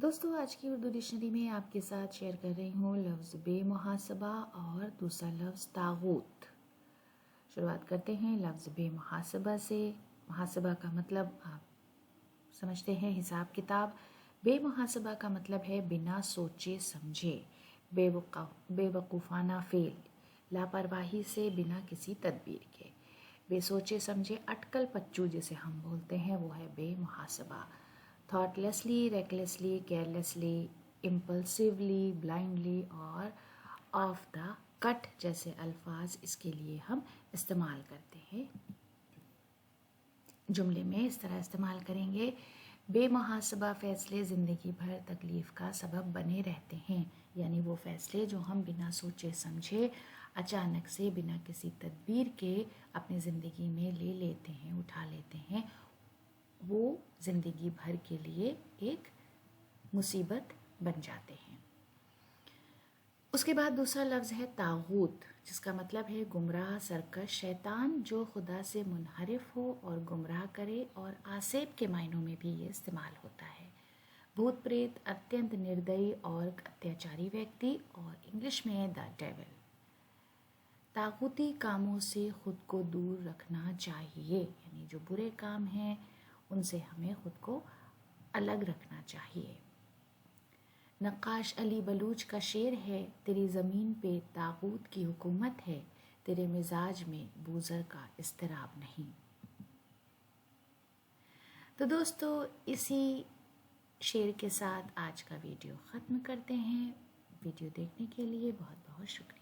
दोस्तों, आज की उर्दू डिक्शनरी में आपके साथ शेयर कर रही हूँ लफ्ज़ बेमुहासबा और दूसरा लफ्ज़ तागूत। शुरुआत करते हैं लफ्ज़ बेमुहासबा से। मुहासबा का मतलब आप समझते हैं हिसाब किताब। बेमुहासबा का मतलब है बिना सोचे समझे, बेवकूफ़ाना फ़ेल, लापरवाही से बिना किसी तदबीर के। बेसोचे समझे अटकल पच्चू जिसे हम बोलते हैं वो है बेमुहासबा। थॉटलेसली, रेकलेसली, केयरलेसली, इम्पल्सिवली, ब्लाइंडली और ऑफ द कट जैसे अल्फाज इसके लिए हम इस्तेमाल करते हैं। जुमले में इस तरह इस्तेमाल करेंगे, बेमुहासबा फ़ैसले ज़िंदगी भर तकलीफ़ का सबब बने रहते हैं। यानी वो फ़ैसले जो हम बिना सोचे समझे अचानक से बिना किसी तदबीर के अपनी ज़िंदगी में ले लेते हैं, उठा लेते हैं, वो ज़िंदगी भर के लिए एक मुसीबत बन जाते हैं। उसके बाद दूसरा लफ्ज़ है तागूत, जिसका मतलब है गुमराह, सरकश, शैतान जो खुदा से मुनहरिफ हो और गुमराह करे, और आसेब के मायनों में भी ये इस्तेमाल होता है। भूत प्रेत, अत्यंत निर्दयी और अत्याचारी व्यक्ति, और इंग्लिश में है द डेविल। तागूती कामों से खुद को दूर रखना चाहिए, यानी जो बुरे काम हैं उनसे हमें खुद को अलग रखना चाहिए। नक्काश अली बलूच का शेर है, तेरी ज़मीन पे तागूत की हुकूमत है, तेरे मिजाज में बूज़र का इस्तिराब नहीं। तो दोस्तों, इसी शेर के साथ आज का वीडियो ख़त्म करते हैं। वीडियो देखने के लिए बहुत बहुत शुक्रिया।